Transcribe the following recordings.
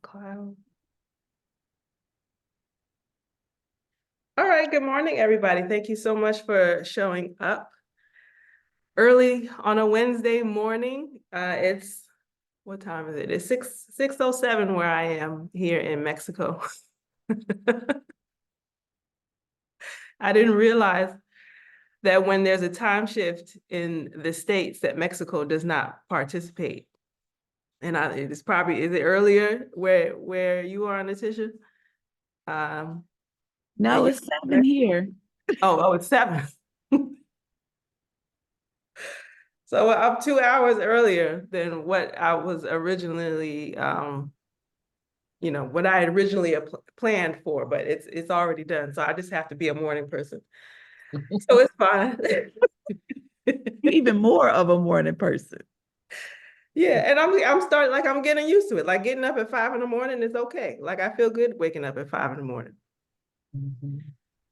Cloud. All right, good morning, everybody. Thank you so much for showing up early on a Wednesday morning. What time is it? It's 6:07 where I am here in Mexico. I didn't realize that when there's a time shift in the states that Mexico does not participate. And is it earlier where you are, Natisha? No, it's 7 here. Oh, it's 7. So I'm 2 hours earlier than what I was originally, what I had originally planned for, but it's already done. So I just have to be a morning person. So it's fine. You're even more of a morning person. Yeah, and I'm getting used to it. Like getting up at 5 in the morning is okay. Like I feel good waking up at 5 in the morning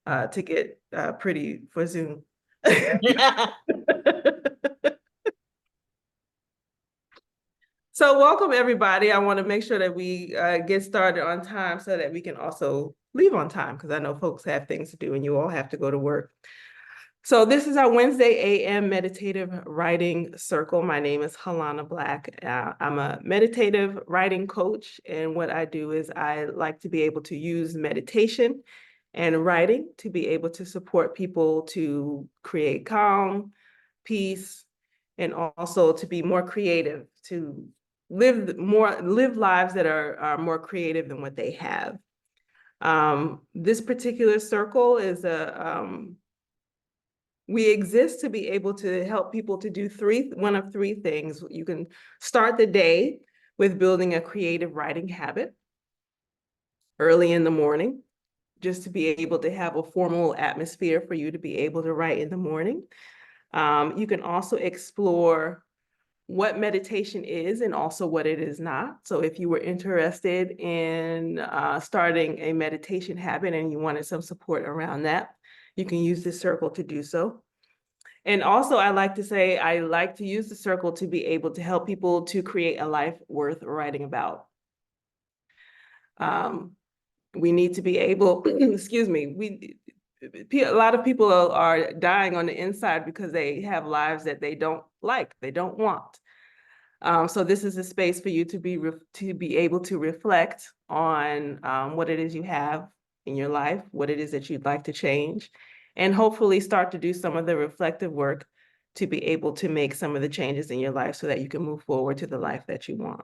to get pretty for Zoom. So welcome everybody. I want to make sure that we get started on time so that we can also leave on time because I know folks have things to do and you all have to go to work. So this is our Wednesday AM meditative writing circle. My name is Halana Black. I'm a meditative writing coach, and what I do is I like to be able to use meditation and writing to be able to support people to create calm, peace, and also to be more creative, to live lives that are more creative than what they have. This particular circle is we exist to be able to help people to do one of three things. You can start the day with building a creative writing habit early in the morning, just to be able to have a formal atmosphere for you to be able to write in the morning. You can also explore what meditation is and also what it is not. So if you were interested in starting a meditation habit and you wanted some support around that, you can use this circle to do so. And also, I like to say, I like to use the circle to be able to help people to create a life worth writing about. We need to be able, excuse me, a lot of people are dying on the inside because they have lives that they don't like, they don't want. So this is a space for you to be able to reflect on what it is you have in your life, what it is that you'd like to change, and hopefully start to do some of the reflective work to be able to make some of the changes in your life so that you can move forward to the life that you want.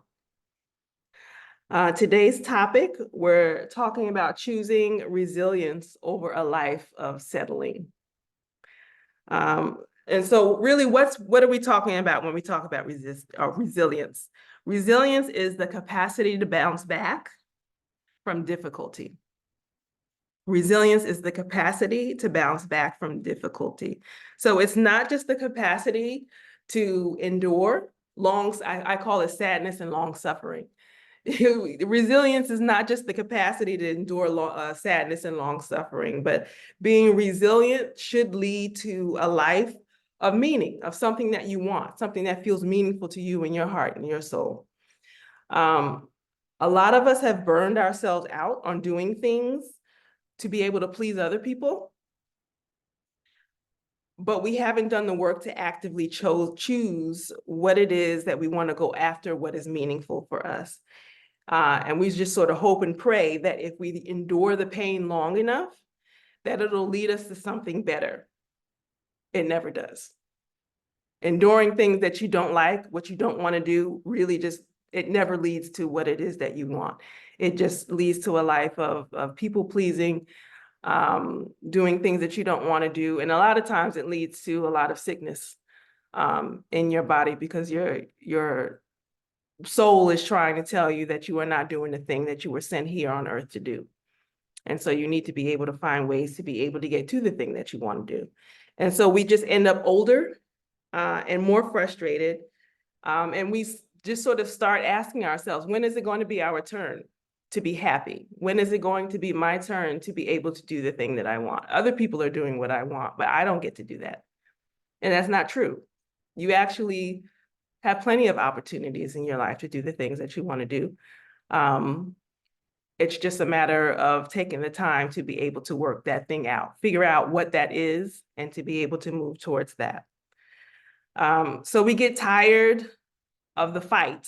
Today's topic, we're talking about choosing resilience over a life of settling. And so really, what are we talking about when we talk about resilience? Resilience is the capacity to bounce back from difficulty. Resilience is the capacity to bounce back from difficulty. So it's not just the capacity to endure I call it sadness and long suffering. Resilience is not just the capacity to endure sadness and long suffering, but being resilient should lead to a life of meaning, of something that you want, something that feels meaningful to you in your heart and your soul. A lot of us have burned ourselves out on doing things to be able to please other people, but we haven't done the work to actively choose what it is that we want to go after, what is meaningful for us. And we just sort of hope and pray that if we endure the pain long enough, that it'll lead us to something better. It never does. Enduring things that you don't like, what you don't want to do, it never leads to what it is that you want. It just leads to a life of people pleasing, doing things that you don't want to do. And a lot of times it leads to a lot of sickness in your body because your soul is trying to tell you that you are not doing the thing that you were sent here on earth to do. And so you need to be able to find ways to be able to get to the thing that you want to do. And so we just end up older and more frustrated. And we just sort of start asking ourselves, when is it going to be our turn to be happy? When is it going to be my turn to be able to do the thing that I want? Other people are doing what I want, but I don't get to do that. And that's not true. You actually have plenty of opportunities in your life to do the things that you want to do. It's just a matter of taking the time to be able to work that thing out, figure out what that is, and to be able to move towards that. So we get tired of the fight,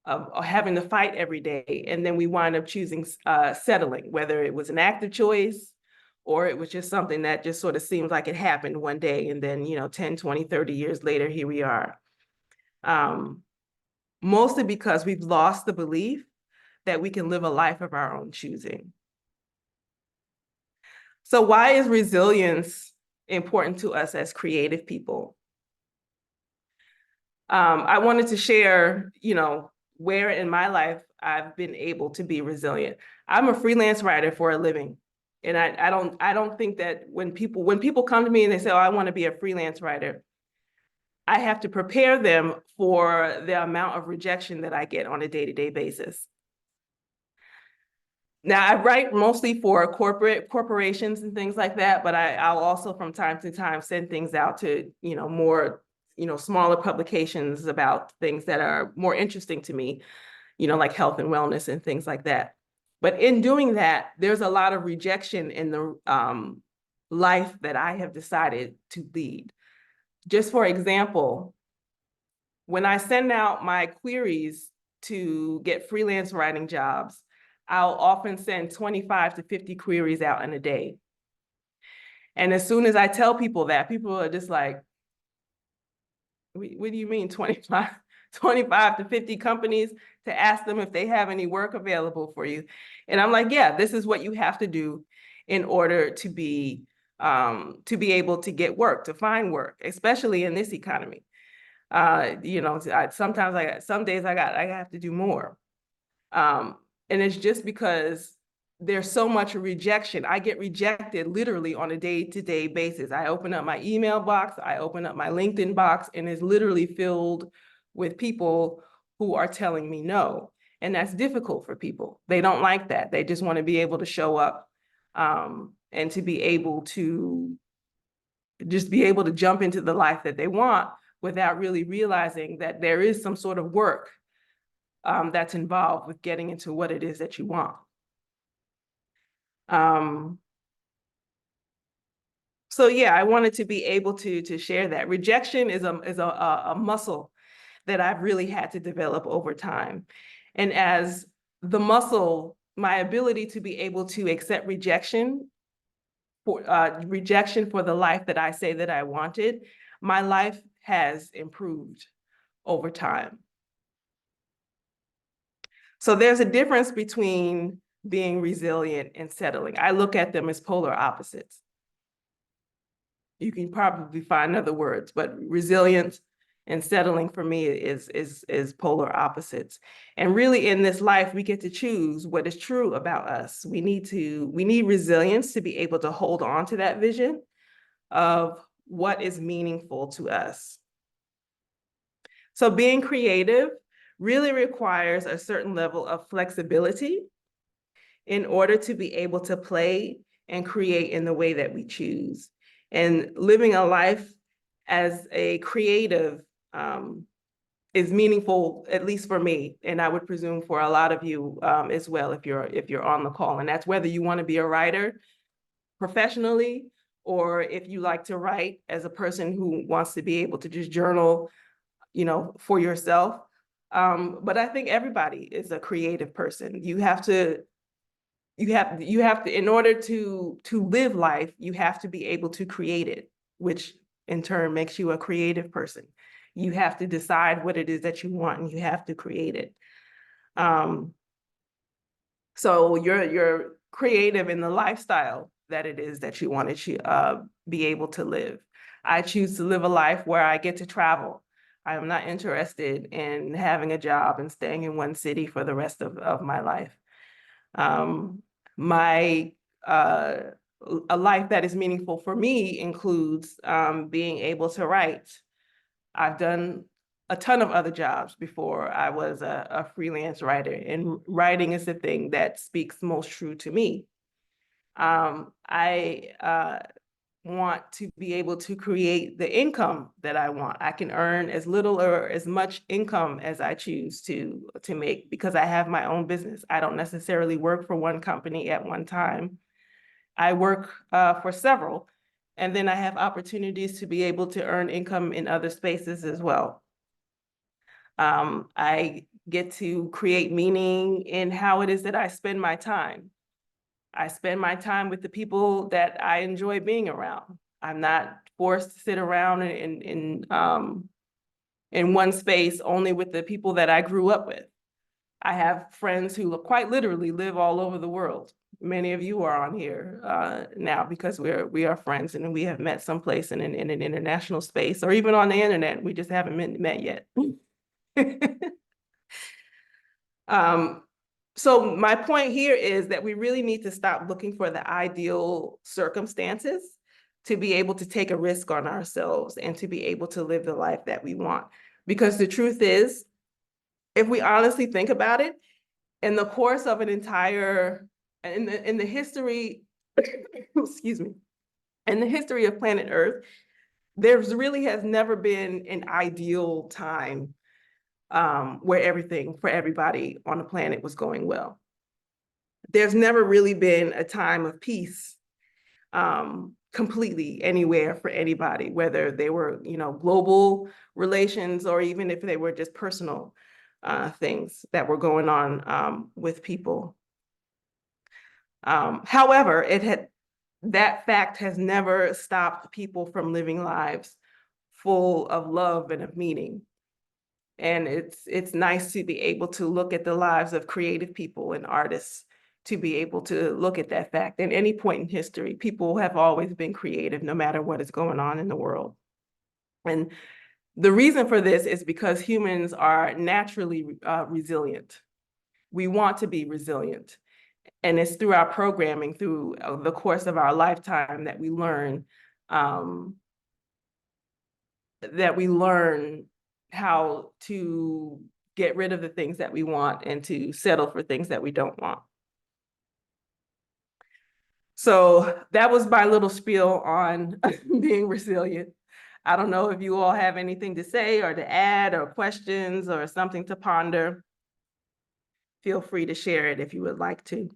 of having to fight every day, and then we wind up choosing settling, whether it was an active choice or it was just something that just sort of seems like it happened one day, and then 10, 20, 30 years later, here we are. Mostly because we've lost the belief that we can live a life of our own choosing. So why is resilience important to us as creative people? I wanted to share, where in my life I've been able to be resilient. I'm a freelance writer for a living. And I don't think that when people come to me and they say, oh, I want to be a freelance writer, I have to prepare them for the amount of rejection that I get on a day-to-day basis. Now, I write mostly for corporations and things like that, but I'll also from time to time send things out to, more, smaller publications about things that are more interesting to me, like health and wellness and things like that. But in doing that, there's a lot of rejection in the life that I have decided to lead. Just for example, when I send out my queries to get freelance writing jobs, I'll often send 25 to 50 queries out in a day. And as soon as I tell people that, people are just like, what do you mean 25 to 50 companies to ask them if they have any work available for you? And I'm like, yeah, this is what you have to do in order to be able to get work, to find work, especially in this economy. Some days I have to do more. And it's just because there's so much rejection. I get rejected literally on a day-to-day basis. I open up my email box, I open up my LinkedIn box, and it's literally filled with people who are telling me no. And that's difficult for people. They don't like that. They just want to be able to show up and to be able to jump into the life that they want without really realizing that there is some sort of work that's involved with getting into what it is that you want. So yeah, I wanted to be able to share that. Rejection is a muscle that I've really had to develop over time. And as the muscle, my ability to be able to accept rejection for the life that I say that I wanted, my life has improved over time. So there's a difference between being resilient and settling. I look at them as polar opposites. You can probably find other words, but resilience and settling for me is polar opposites. And really in this life, we get to choose what is true about us. We need resilience to be able to hold on to that vision of what is meaningful to us. So being creative really requires a certain level of flexibility in order to be able to play and create in the way that we choose. And living a life as a creative is meaningful, at least for me, and I would presume for a lot of you as well, if you're on the call. And that's whether you want to be a writer professionally, or if you like to write as a person who wants to be able to just journal, for yourself. But I think everybody is a creative person. You have to, in order to live life, you have to be able to create it, which in turn makes you a creative person. You have to decide what it is that you want, and you have to create it. So you're creative in the lifestyle that it is that you want to be able to live. I choose to live a life where I get to travel. I am not interested in having a job and staying in one city for the rest of my life. A life that is meaningful for me includes being able to write. I've done a ton of other jobs before I was a freelance writer, and writing is the thing that speaks most true to me. I want to be able to create the income that I want. I can earn as little or as much income as I choose to make, because I have my own business. I don't necessarily work for one company at one time. I work for several, and then I have opportunities to be able to earn income in other spaces as well. I get to create meaning in how it is that I spend my time. I spend my time with the people that I enjoy being around. I'm not forced to sit around in one space only with the people that I grew up with. I have friends who quite literally live all over the world. Many of you are on here now because we are friends, and we have met someplace in an international space, or even on the internet. We just haven't met yet. So my point here is that we really need to stop looking for the ideal circumstances to be able to take a risk on ourselves and to be able to live the life that we want. Because the truth is, if we honestly think about it, in the course of an entire, in the history, excuse me, in the history of planet Earth, there's really has never been an ideal time where everything for everybody on the planet was going well. There's never really been a time of peace completely anywhere for anybody, whether they were, global relations, or even if they were just personal things that were going on with people. However, that fact has never stopped people from living lives full of love and of meaning. And it's nice to be able to look at the lives of creative people and artists, to be able to look at that fact. At any point in history, people have always been creative, no matter what is going on in the world. And the reason for this is because humans are naturally resilient. We want to be resilient. And it's through our programming, through the course of our lifetime, that we learn how to get rid of the things that we want and to settle for things that we don't want. So that was my little spiel on being resilient. I don't know if you all have anything to say or to add, or questions, or something to ponder. Feel free to share it if you would like to.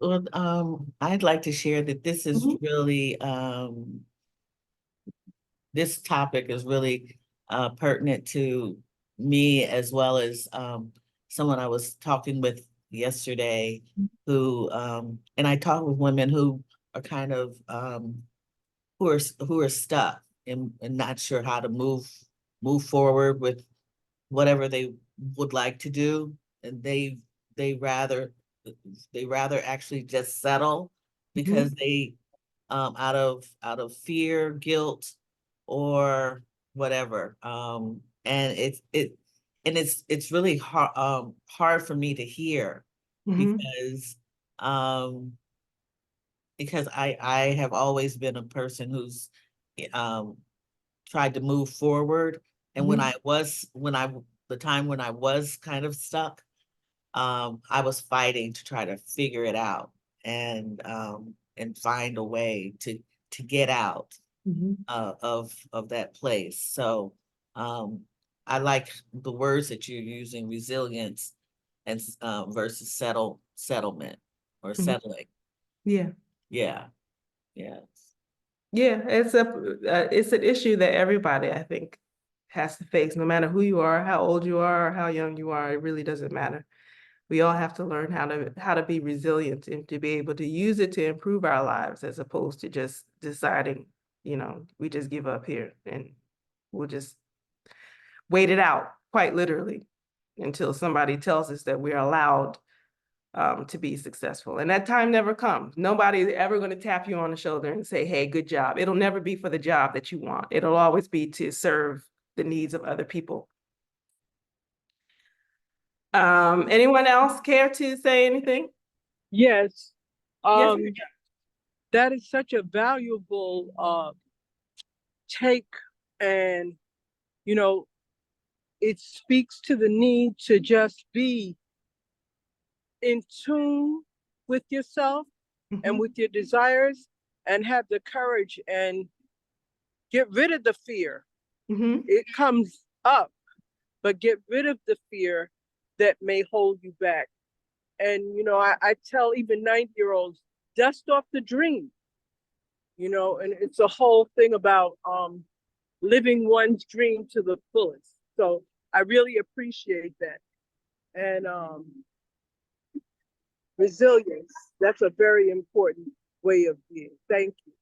Well, I'd like to share that this is really, this topic is really pertinent to me, as well as someone I was talking with yesterday, who, and I talk with women who are kind of, who are stuck and not sure how to move forward with whatever they would like to do, and they rather actually just settle, because they out of fear, guilt, or whatever. And it's really hard for me to hear, because um I have always been a person who's tried to move forward. And the time when I was kind of stuck, I was fighting to try to figure it out, and find a way to get out of that place. So I like the words that you're using: resilience and versus settlement or settling. Yeah. Yeah. Yeah. Yeah, it's an issue that everybody, I think, has to face, no matter who you are, how old you are, or how young you are. It really doesn't matter. We all have to learn how to be resilient and to be able to use it to improve our lives, as opposed to just deciding, we just give up here and we'll just wait it out, quite literally, until somebody tells us that we're allowed to be successful. And that time never comes. Nobody's ever going to tap you on the shoulder and say, hey, good job. It'll never be for the job that you want. It'll always be to serve the needs of other people. Anyone else care to say anything? Yes. Yes. That is such a valuable take, and you know, it speaks to the need to just be in tune with yourself and with your desires, and have the courage and get rid of the fear. Mhm. It comes up, but get rid of the fear that may hold you back. And, you know, I tell even 90-year-olds, dust off the dream, you know, and it's a whole thing about living one's dream to the fullest. So I really appreciate that. And resilience, that's a very important way of being. Thank you.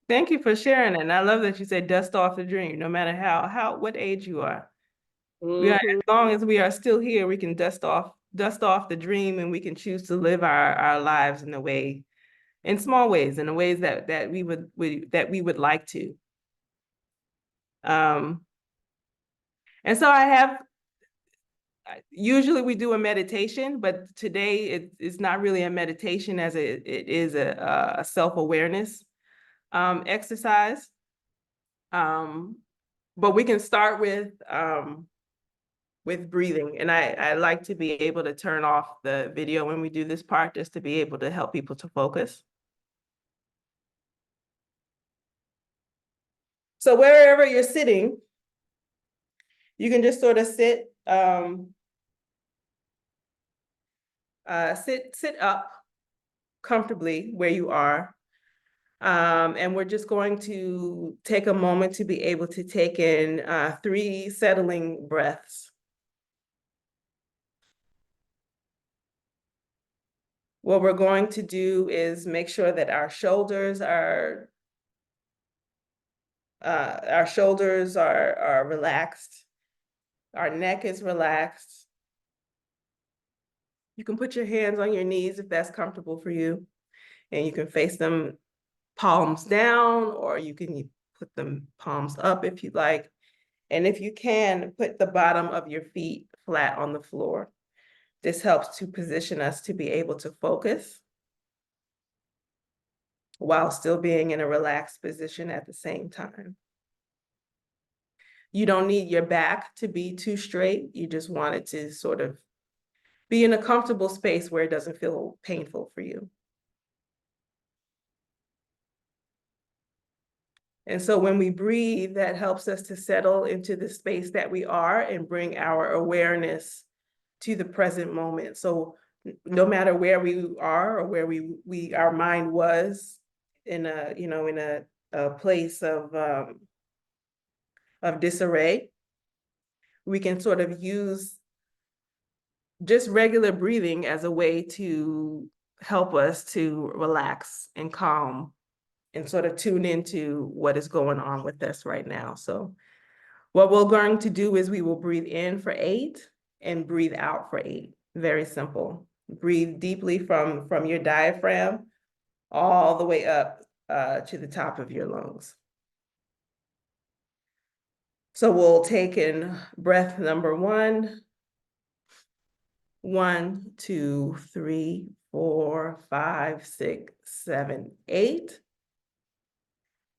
Thank you for sharing it. And I love that you said dust off the dream, no matter what age you are. As long as we are still here, we can dust off the dream, and we can choose to live our lives in small ways, in the ways that we would like to. And so usually we do a meditation, but today it's not really a meditation, as it is a self-awareness exercise. But we can start with breathing. And I like to be able to turn off the video when we do this part, just to be able to help people to focus. So wherever you're sitting, you can just sort of sit up comfortably where you are. And we're just going to take a moment to be able to take in 3 settling breaths. What we're going to do is make sure that our shoulders are relaxed. Our neck is relaxed. You can put your hands on your knees if that's comfortable for you, and you can face them palms down, or you can put them palms up if you like. And if you can, put the bottom of your feet flat on the floor. This helps to position us to be able to focus while still being in a relaxed position at the same time. You don't need your back to be too straight. You just want it to sort of be in a comfortable space where it doesn't feel painful for you. And so when we breathe, that helps us to settle into the space that we are and bring our awareness to the present moment. So no matter where we are or where our mind was in a place of disarray, we can sort of use just regular breathing as a way to help us to relax and calm and sort of tune into what is going on with us right now. So what we're going to do is we will breathe in for 8 and breathe out for 8. Very simple. Breathe deeply from your diaphragm all the way up to the top of your lungs. So we'll take in breath number 1. 1, 2, 3, 4, 5, 6, 7, 8.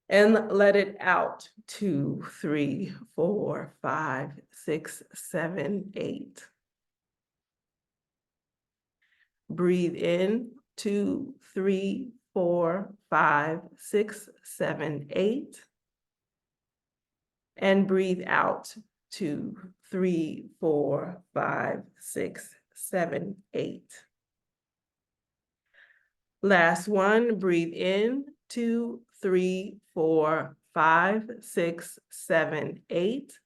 And let it out. 2, 3, 4, 5, 6, 7, 8. Breathe in. 2, 3, 4, 5, 6, 7, 8. And breathe out. 2, 3, 4, 5, 6, 7, 8. Last one, breathe in. 2, 3, 4, 5, 6, 7, 8.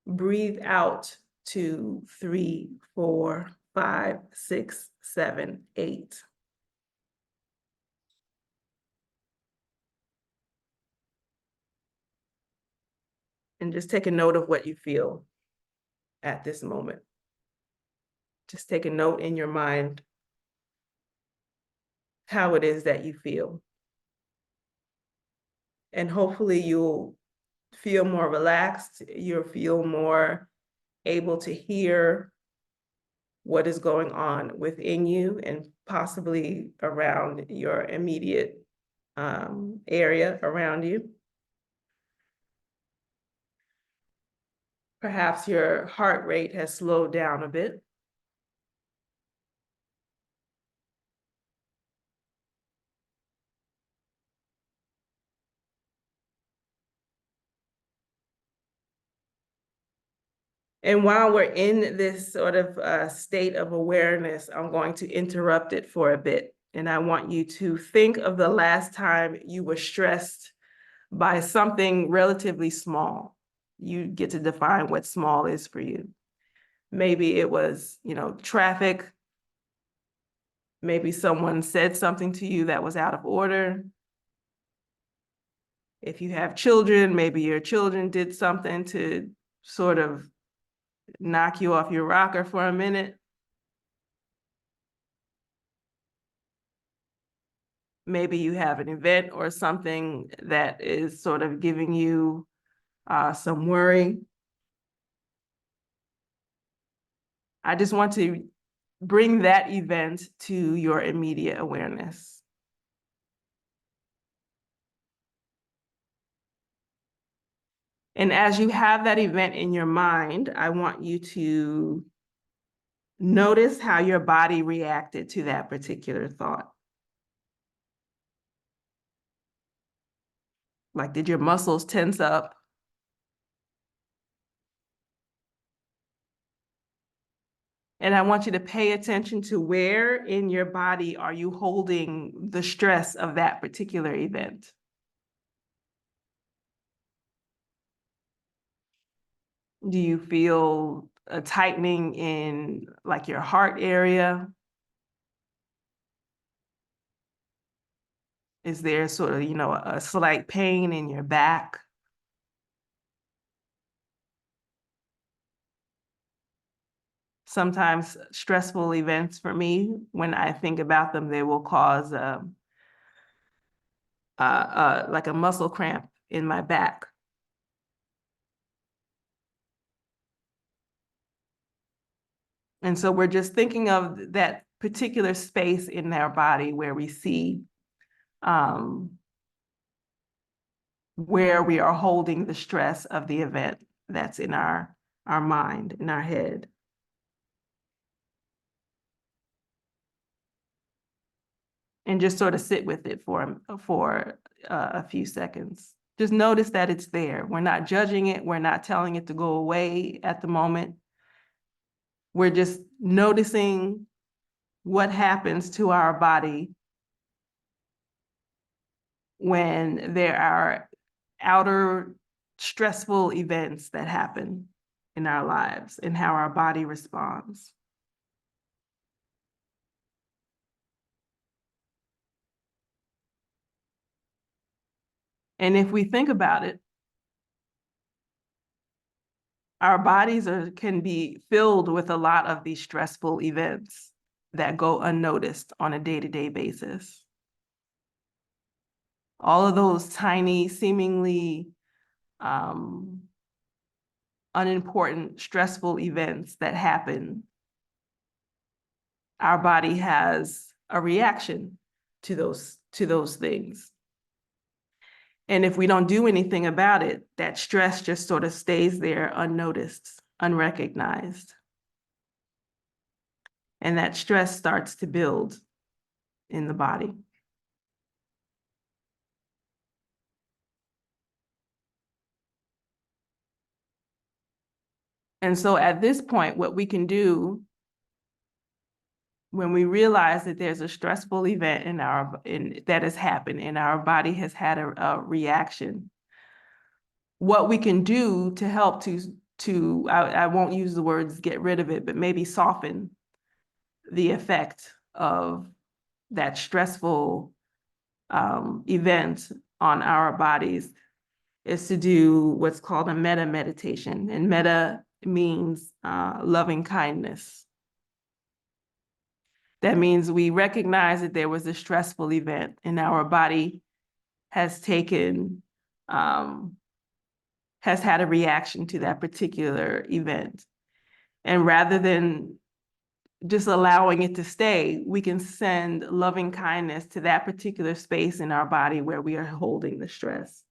Breathe out. 2, 3, 4, 5, 6, 7, 8. And just take a note of what you feel at this moment. Just take a note in your mind how it is that you feel. And hopefully you'll feel more relaxed. You'll feel more able to hear what is going on within you and possibly around your immediate area around you. Perhaps your heart rate has slowed down a bit. And while we're in this sort of state of awareness, I'm going to interrupt it for a bit. And I want you to think of the last time you were stressed by something relatively small. You get to define what small is for you. Maybe it was, traffic. Maybe someone said something to you that was out of order. If you have children, maybe your children did something to sort of knock you off your rocker for a minute. Maybe you have an event or something that is sort of giving you some worry. I just want to bring that event to your immediate awareness. And as you have that event in your mind, I want you to notice how your body reacted to that particular thought. Like, did your muscles tense up? And I want you to pay attention to where in your body are you holding the stress of that particular event. Do you feel a tightening in like your heart area? Is there sort of, a slight pain in your back? Sometimes stressful events for me, when I think about them, they will cause like a muscle cramp in my back. And so we're just thinking of that particular space in our body where we see where we are holding the stress of the event that's in our mind, in our head. And just sort of sit with it for a few seconds. Just notice that it's there. We're not judging it. We're not telling it to go away at the moment. We're just noticing what happens to our body when there are outer stressful events that happen in our lives and how our body responds. And if we think about it, our bodies can be filled with a lot of these stressful events that go unnoticed on a day-to-day basis. All of those tiny, seemingly unimportant, stressful events that happen, our body has a reaction to those things. And if we don't do anything about it, that stress just sort of stays there unnoticed, unrecognized. And that stress starts to build in the body. And so at this point, what we can do when we realize that there's a stressful event that has happened and our body has had a reaction, what we can do to help I won't use the words get rid of it, but maybe soften the effect of that stressful event on our bodies is to do what's called a metta meditation. And metta means loving kindness. That means we recognize that there was a stressful event and our body has has had a reaction to that particular event. And rather than just allowing it to stay, we can send loving kindness to that particular space in our body where we are holding the stress.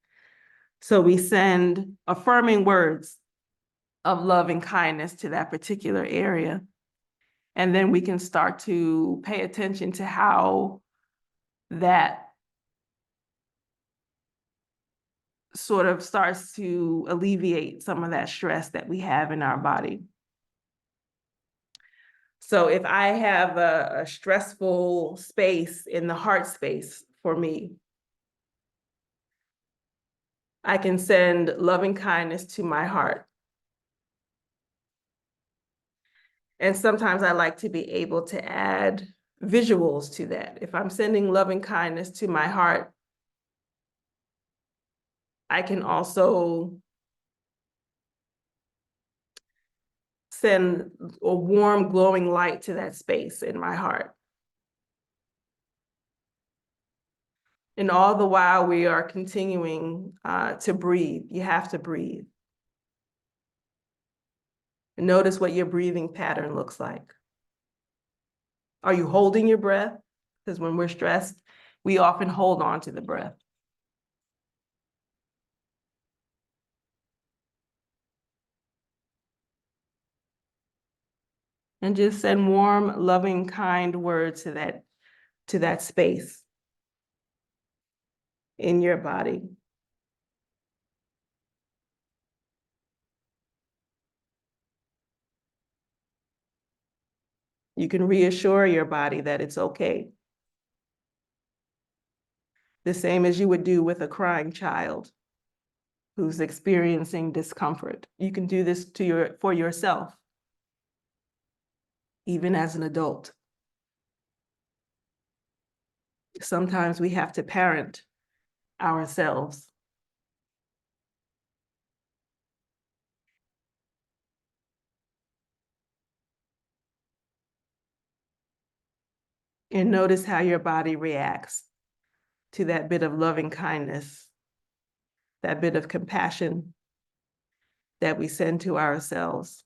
So we send affirming words of love and kindness to that particular area. And then we can start to pay attention to how that sort of starts to alleviate some of that stress that we have in our body. So if I have a stressful space in the heart space for me, I can send loving kindness to my heart. And sometimes I like to be able to add visuals to that. If I'm sending loving kindness to my heart, I can also send a warm, glowing light to that space in my heart. And all the while we are continuing to breathe. You have to breathe. And notice what your breathing pattern looks like. Are you holding your breath? Because when we're stressed, we often hold on to the breath. And just send warm, loving, kind words to that space in your body. You can reassure your body that it's okay. The same as you would do with a crying child who's experiencing discomfort. You can do this for yourself, even as an adult. Sometimes we have to parent ourselves. And notice how your body reacts to that bit of loving kindness, that bit of compassion that we send to ourselves.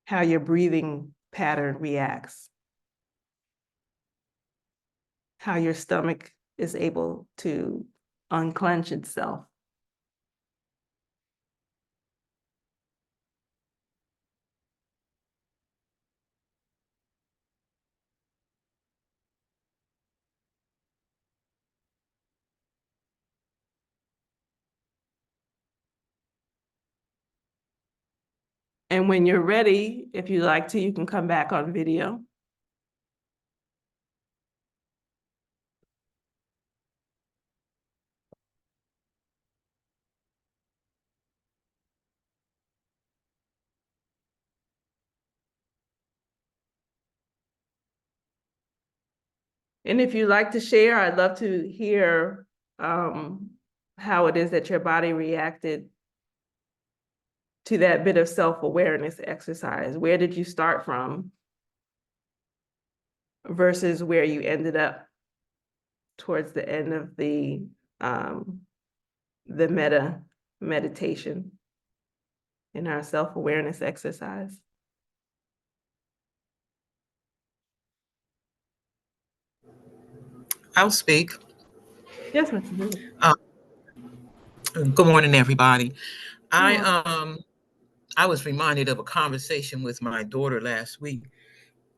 How your breathing pattern reacts. How your stomach is able to unclench itself. And when you're ready, if you like to, you can come back on video. And if you'd like to share, I'd love to hear how it is that your body reacted to that bit of self-awareness exercise. Where did you start from versus where you ended up towards the end of the meditation in our self-awareness exercise? I'll speak. Yes, Mr. Lewis. Good morning, everybody. Good I was reminded of a conversation with my daughter last week.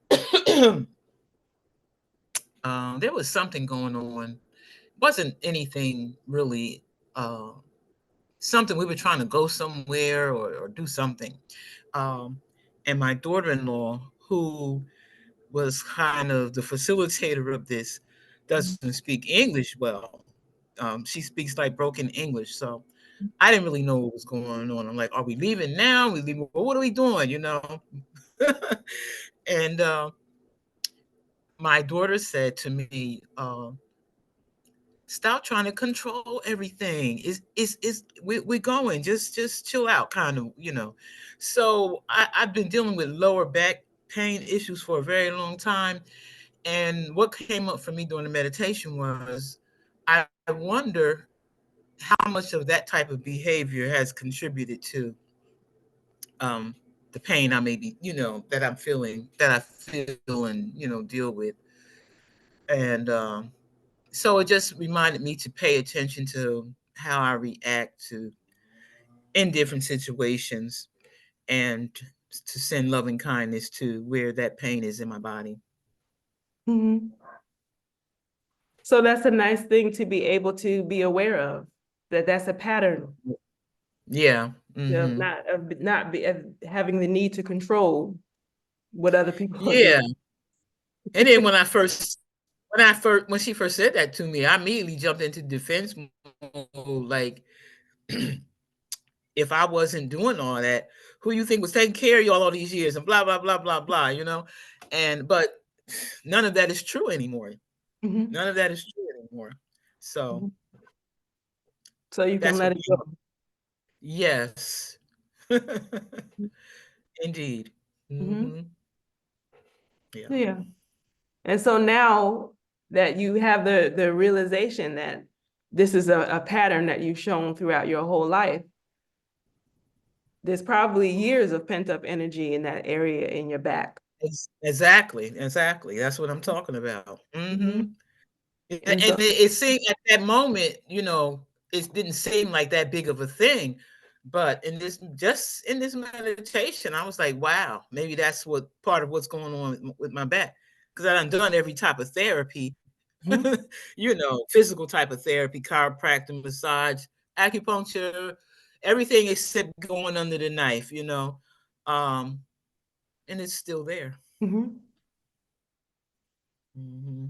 There was something going on. It wasn't anything really, something we were trying to go somewhere or do something. And my daughter-in-law, who was kind of the facilitator of this, doesn't speak English well. She speaks like broken English. So I didn't really know what was going on. I'm like, are we leaving now? We leaving? What are we doing? And my daughter said to me, "Stop trying to control everything. We're going. Just chill out, kind of. So I've been dealing with lower back pain issues for a very long time, and what came up for me during the meditation was, I wonder how much of that type of behavior has contributed to the pain I may be, that I'm feeling, that I feel and, deal with. And so it just reminded me to pay attention to how I react to in different situations and to send loving kindness to where that pain is in my body. Mm-hmm. So that's a nice thing to be able to be aware of, that that's a pattern Yeah. of not be of having the need to control what other people are Yeah. doing. And then when she first said that to me, I immediately jumped into defense mode. Like, if I wasn't doing all that, who you think was taking care of you all these years and blah, blah, blah, blah, blah, you know? But none of that is true anymore. Mhm. None of that is true anymore. So Mhm. So you can that's a let it big go. yes. Indeed. Mhm. Hmm. Yeah. Yeah. And so now that you have the realization that this is a pattern that you've shown throughout your whole life, there's probably years of pent-up energy in that area in your back. Exactly. That's what I'm talking about. Hmm. Mhm. And And so, it seemed at that moment, it didn't seem like that big of a thing. But just in this meditation, I was like, wow, maybe that's what part of what's going on with my back. Because I've done every type of therapy, mhm, physical type of therapy, chiropractic, massage, acupuncture, everything except going under the knife. Um, and it's still there. mhm. Hmm.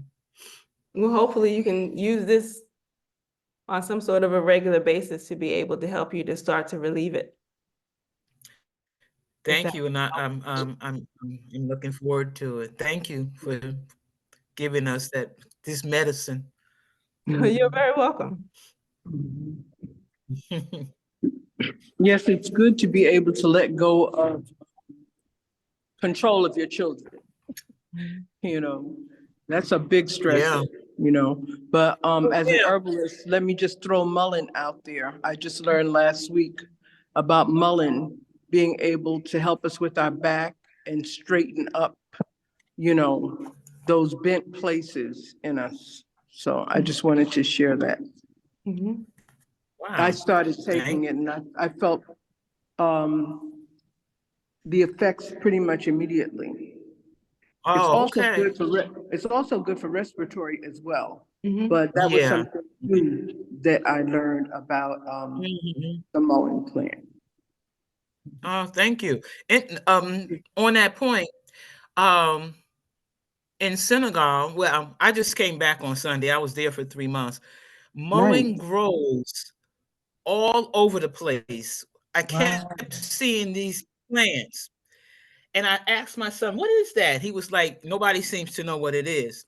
Well, hopefully you can use this on some sort of a regular basis to be able to help you to start to relieve it. If Thank that you, and I'm looking forward to it. Thank you for giving us this medicine. You're very welcome. Mhm. Yes, it's good to be able to let go of control of your children. Mhm. You know, that's a big Yeah. stressor, you know. But as an Yeah. herbalist, let me just throw mullein out there. I just learned last week about mullein being able to help us with our back and straighten up, you know, those bent places in us. So I just wanted to share that. Mhm. I Wow. started taking Thank. it and I felt the effects pretty much immediately. It's Oh, also okay. good for it's also good for respiratory as well. Mhm. But that was Yeah. something new that I learned about Mhm. the mullein plant. Oh, thank you. And on that point, um, in Senegal, well, I just came back on Sunday. I was there for 3 months. Mullen Nice. grows all over the place. I Wow. kept seeing these plants. And I asked my son, "What is that?" He was like, "Nobody seems to know what it is."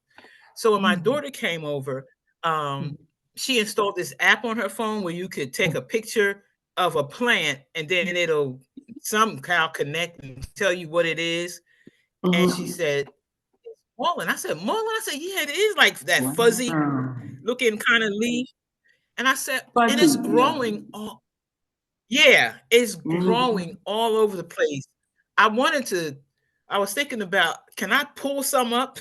So when my Mm. daughter came over, she installed this app on her phone where you could take a picture of a plant and then it'll somehow connect and tell you what it is. And she Mhm. said, "Mullen." I said, "Mullen?" I said, "Yeah, it is like that fuzzy Wow. looking kind of leaf." And I said, "And Fuzzy, it's yeah. growing all yeah, it's growing Mhm. all over the place." I wanted to I was thinking about, can I pull some up,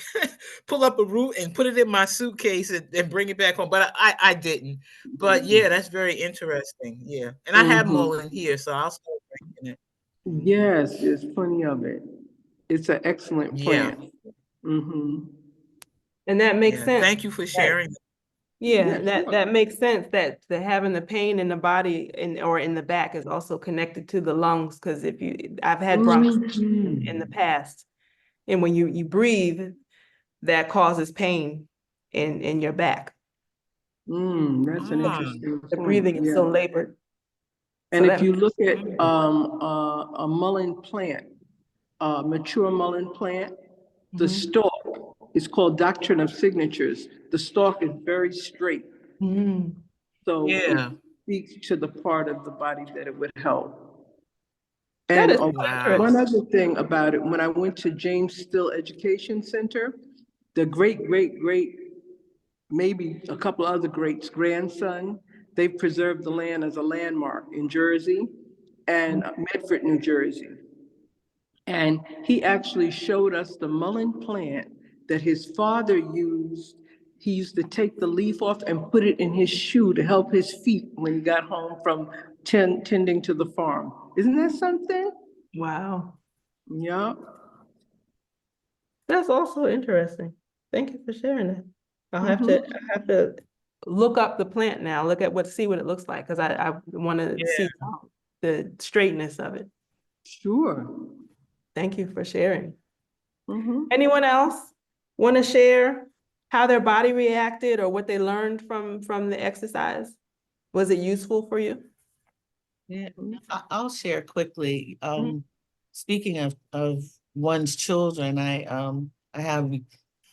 pull up a root and put it in my suitcase and bring it back home? But I didn't. But yeah, that's very interesting. Yeah. And I have Mhm. mullein here, so I'll start drinking it. Mhm. Yes, there's plenty of it. It's an excellent Yeah. plant. Hmm. And that makes Yeah. sense. Thank you for That, sharing. yeah, Yeah, that sure. that makes sense that the having the pain in the body or in the back is also connected to the lungs. Because I've had bronchitis in the Mhm. past, and when you breathe, that causes pain in your back. That's an Ah. interesting The point. breathing is Yeah. so labored. So And if that you look at Mm. a mullein plant, mature mullein plant, the Mhm. stalk is called doctrine of signatures. The stalk is very straight, Mhm. so it Yeah. speaks to the part of the body that it would help. That And is so Wow. one interesting. other thing about it, when I went to James Still Education Center, the great, maybe a couple other greats grandson, they preserved the land as a landmark in Jersey and Medford, New Jersey. And he actually showed us the mullein plant that his father used. He used to take the leaf off and put it in his shoe to help his feet when he got home from tending to the farm. Isn't that something? Wow. Yeah. That's also interesting. Thank you for sharing that. I'll have to, I have to look up the plant now, see what it looks like, because I want to see the straightness of it. Sure. Thank you for sharing. Mhm. Anyone else want to share how their body reacted or what they learned from the exercise? Was it useful for you? Yeah, I'll share quickly. Mhm. Speaking of one's children, I have,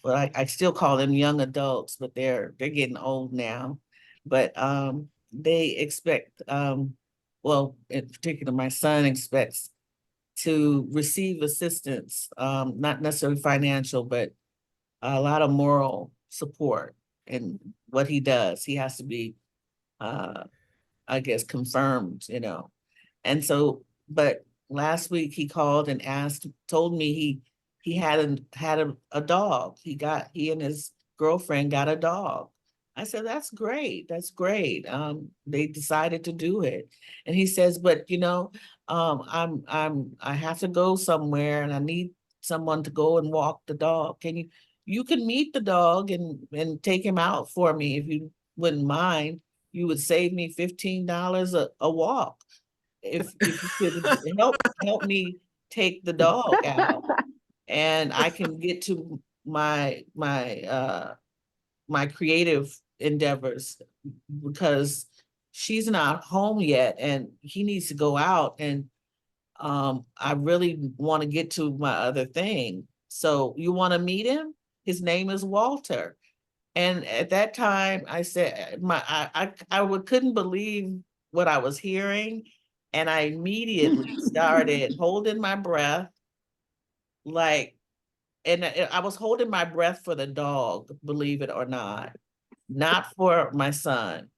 well, I still call them young adults, but they're getting old now. But they expect, well, in particular, my son expects to receive assistance, not necessarily financial, but a lot of moral support in what he does. He has to be, I guess, confirmed, you know. And so, but last week he called and told me he had a dog. He and his girlfriend got a dog. I said, that's great. That's great. They decided to do it. And he says, but you know, I have to go somewhere and I need someone to go and walk the dog. You can meet the dog and take him out for me if you wouldn't mind. You would save me $15 a walk if you could help me take the dog out and I can get to my creative endeavors because she's not home yet and he needs to go out and I really want to get to my other thing. So you want to meet him? His name is Walter. And at that time, I said, couldn't believe what I was hearing. And I immediately started holding my breath, like, and I was holding my breath for the dog, believe it or not for my son.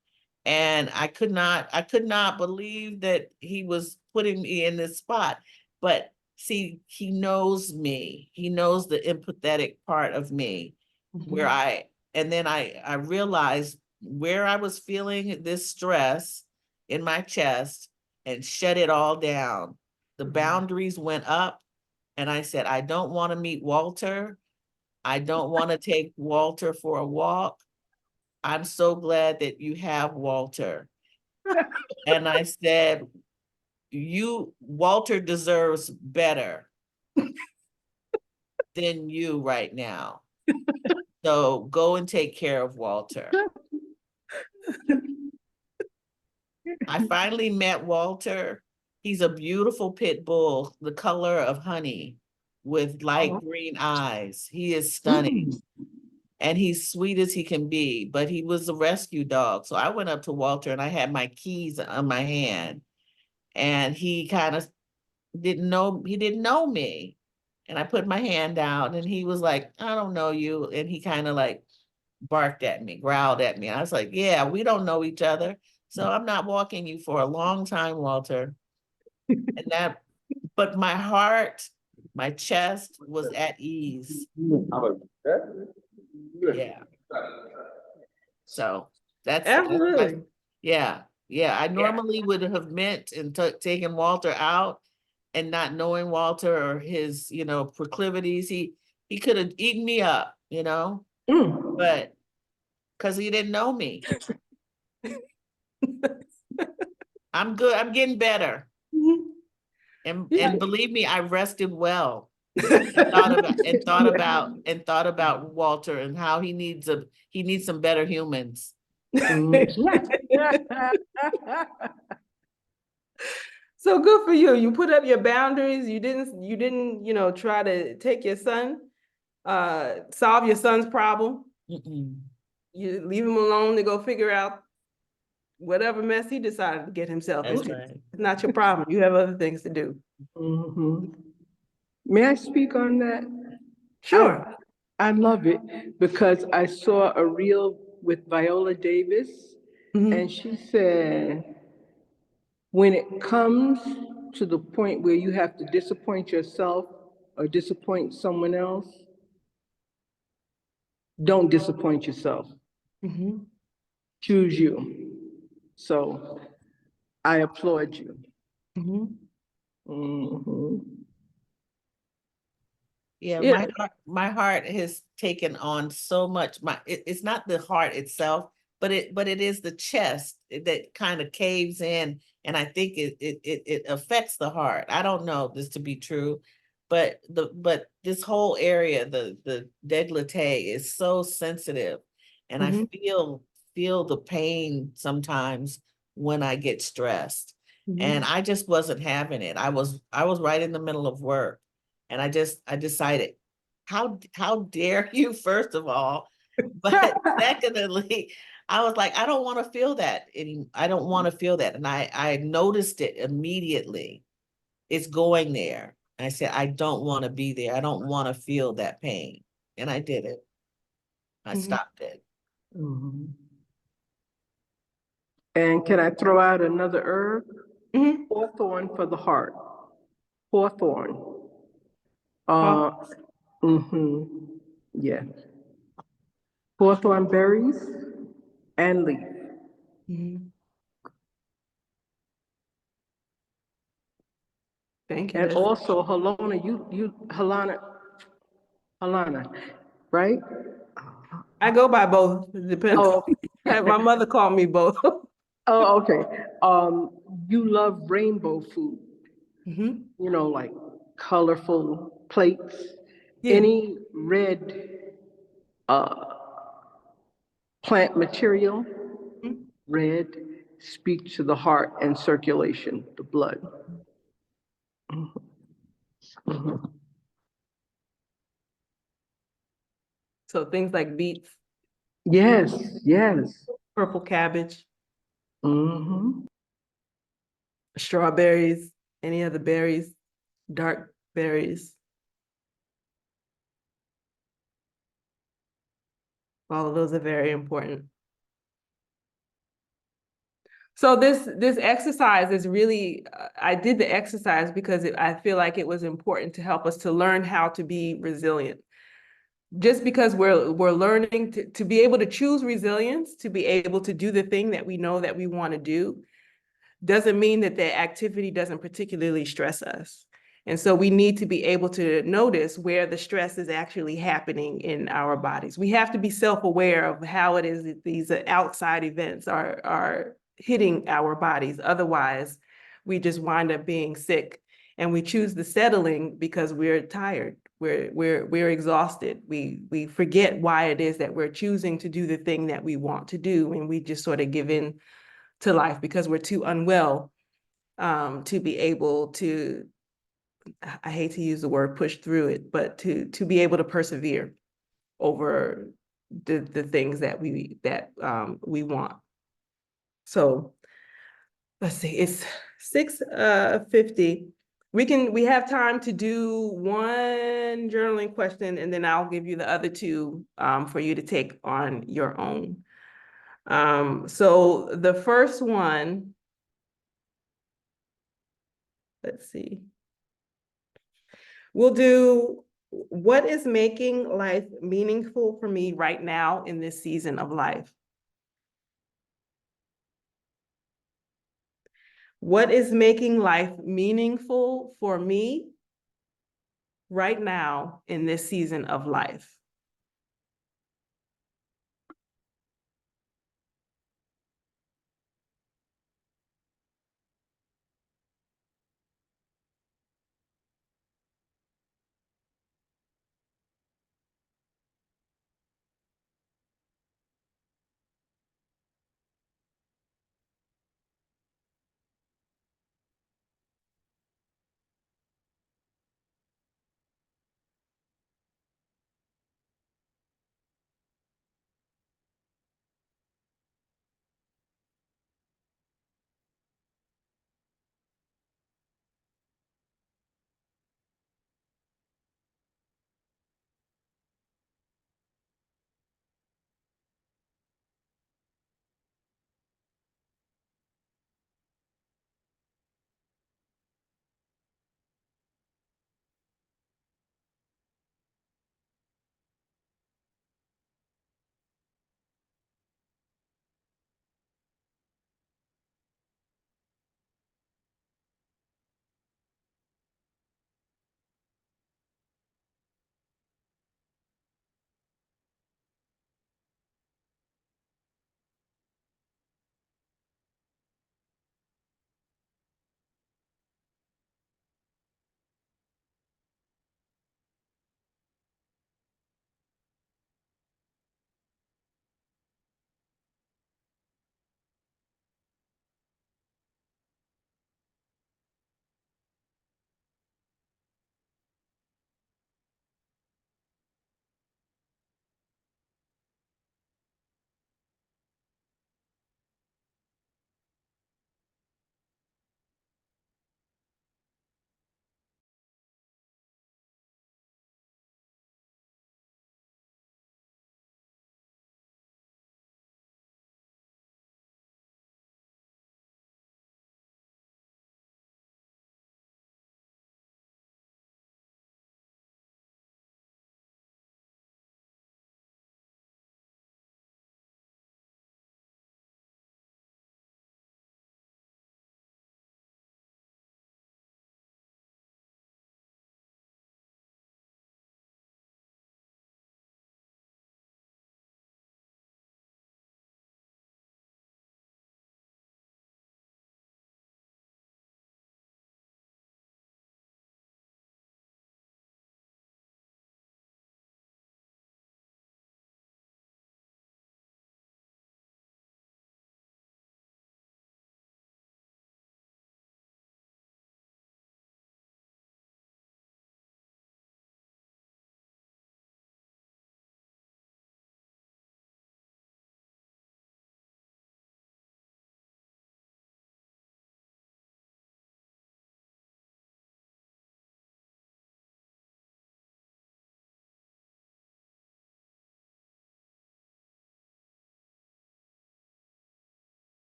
And I could not believe that he was putting me in this spot. But see, he knows me. He knows the empathetic part of me where and then I realized where I was feeling this stress in my chest and shut it all down. The boundaries went up and I said, I don't want to meet Walter. I don't want to take Walter for a walk. I'm so glad that you have Walter. And I said, Walter deserves better than you right now. So go and take care of Walter. I finally met Walter. He's a beautiful pit bull, the color of honey with light green eyes. He is stunning. And he's sweet as he can be, but he was a rescue dog. So I went up to Walter and I had my keys on my hand and he kind of didn't know me. And I put my hand out and he was like, I don't know you. And he kind of like barked at me, growled at me. I was like, yeah, we don't know each other. So I'm not walking you for a long time, Walter. But my heart, my chest was at ease. Yeah. So that's Absolutely. yeah. I normally would have meant and taken Walter out and not knowing Walter or his, proclivities. He could have eaten me up, but because he didn't know me. I'm good. I'm getting better. And believe me, I rested well. And thought about Walter and how he needs some better humans. So good for you. You put up your boundaries. You didn't, try to take your son, solve your son's problem. You leave him alone to go figure out whatever mess he decided to get himself into. Right. It's not your problem. You have other things to do. May I speak on that? Sure. I love it because I saw a reel with Viola Davis and she said, when it comes to the point where you have to disappoint yourself or disappoint someone else, don't disappoint yourself. Choose you. So I applaud you. Yeah, Yeah. my heart has taken on so much. It's not the heart itself, but it is the chest that kind of caves in, and I think it affects the heart. I don't know this to be true, but this whole area, the décolleté is so sensitive, and I Mhm. feel the pain sometimes when I get stressed, and Mhm. I just wasn't having it. I was right in the middle of work. And I decided, how dare you, first of all, but secondly, I was like, I don't want to feel that I don't want to feel that. And I noticed it immediately. It's going there. And I said, I don't want to be there. I don't want to feel that pain. And I did it. I Mhm. stopped it. Mhm. And can I throw out another herb? Mhm. Hawthorn for the heart. Hawthorn. Oh, Uh, mm-hmm. Yeah. Hawthorn berries and leaf. mhm. Thank you. And That's, also Halona, Halana, right? I go by both. It depends. Oh, My mother called me both. oh, okay. You love rainbow food, Mhm. like colorful plates. Yeah. Any red uh, plant material, Mhm. red, speak to the heart and circulation, the blood. Mhm. So things like beets, Yes, yes. purple cabbage, Hmm. strawberries, any other berries, dark berries. All of those are very important. So this exercise is really, I did the exercise because I feel like it was important to help us to learn how to be resilient. Just because we're learning to be able to choose resilience, to be able to do the thing that we know that we want to do, doesn't mean that the activity doesn't particularly stress us. And so we need to be able to notice where the stress is actually happening in our bodies. We have to be self-aware of how it is that these outside events are hitting our bodies. Otherwise, we just wind up being sick, and we choose the settling because we're tired. We're exhausted. We forget why it is that we're choosing to do the thing that we want to do, and we just sort of give in to life because we're too unwell to be able to, I hate to use the word push through it, but to be able to persevere over the things that we want. So let's see, it's 6:50. We have time to do one journaling question, and then I'll give you the other two for you to take on your own. So the first one, let's see. We'll do what is making life meaningful for me right now in this season of life? What is making life meaningful for me right now in this season of life?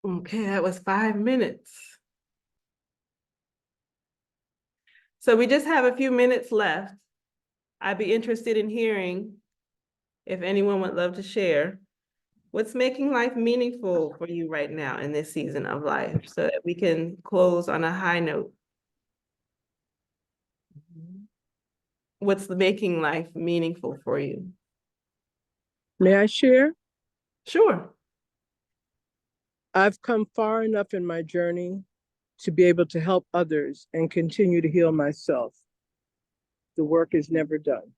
Okay, that was 5 minutes. So we just have a few minutes left. I'd be interested in hearing if anyone would love to share what's making life meaningful for you right now in this season of life so that we can close on a high note. What's making life meaningful for you? May I share? Sure. I've come far enough in my journey to be able to help others and continue to heal myself. The work is never done.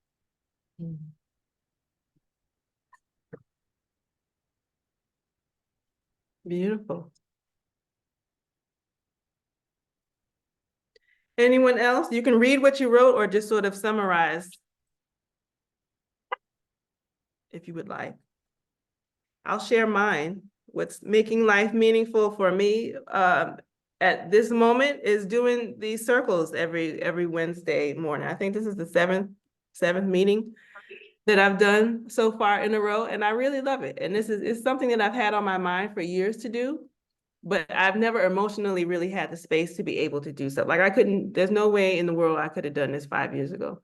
Beautiful. Anyone else? You can read what you wrote or just sort of summarize if you would like. I'll share mine. What's making life meaningful for me at this moment is doing these circles every Wednesday morning. I think this is the seventh meeting that I've done so far in a row, and I really love it. And it's something that I've had on my mind for years to do, but I've never emotionally really had the space to be able to do so. Like there's no way in the world I could have done this 5 years ago.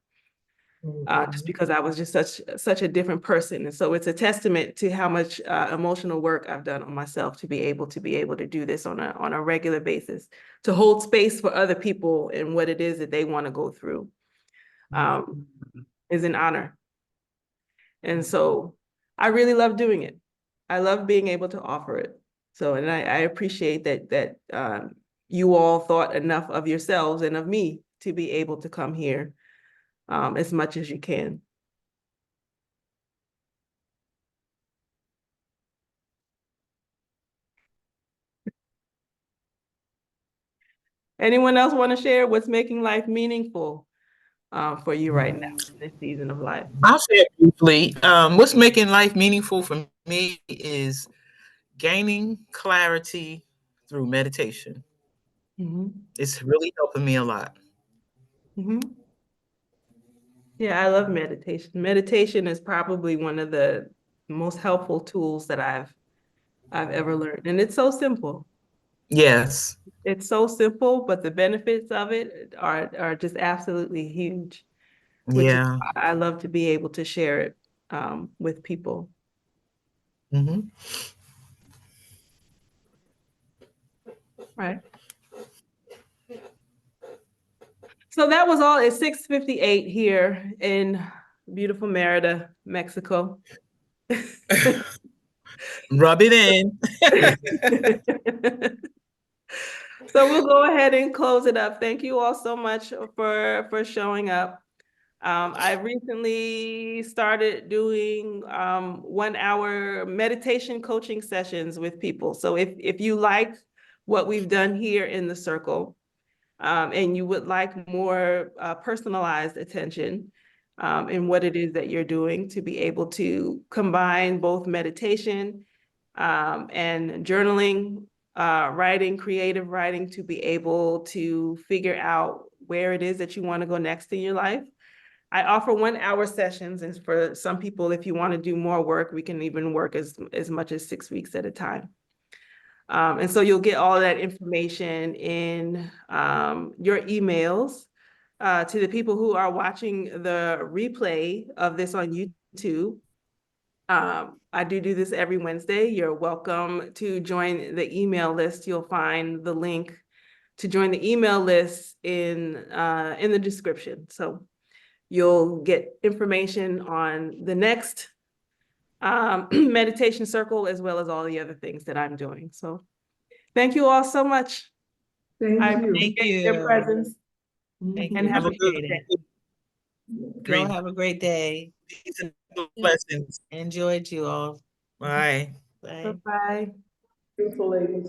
Just because I was just such a different person. And so it's a testament to how much emotional work I've done on myself to be able to do this on a regular basis, to hold space for other people and what it is that they want to go through is an honor. And so I really love doing it. I love being able to offer it. So, and I appreciate that you all thought enough of yourselves and of me to be able to come here as much as you can. Anyone else want to share what's making life meaningful for you right now in this season of life? I'll share briefly. What's making life meaningful for me is gaining clarity through meditation. It's really helping me a lot. Yeah, I love meditation. Meditation is probably one of the most helpful tools that I've ever learned. And it's so simple. Yes. It's so simple, but the benefits of it are just absolutely huge, which is Yeah. why I love to be able to share it with people. Right. So that was all at 6:58 here in beautiful Merida, Mexico. Rub it in. So we'll go ahead and close it up. Thank you all so much for showing up. I recently started doing 1-hour meditation coaching sessions with people. So if you like what we've done here in the circle, and you would like more personalized attention in what it is that you're doing to be able to combine both meditation and journaling, writing, creative writing, to be able to figure out where it is that you want to go next in your life. I offer 1-hour sessions, and for some people, if you want to do more work, we can even work as much as 6 weeks at a time. And so you'll get all of that information in your emails. To the people who are watching the replay of this on YouTube, I do this every Wednesday. You're welcome to join the email list. You'll find the link to join the email list in the description. So you'll get information on the next meditation circle, as well as all the other things that I'm doing. So thank you all so much. I appreciate your presence. Thank And you. have a good Appreciate day. it. Y'all have a great day. Blessings. Enjoyed you all. Bye. Bye. Bye-bye. Beautiful ladies.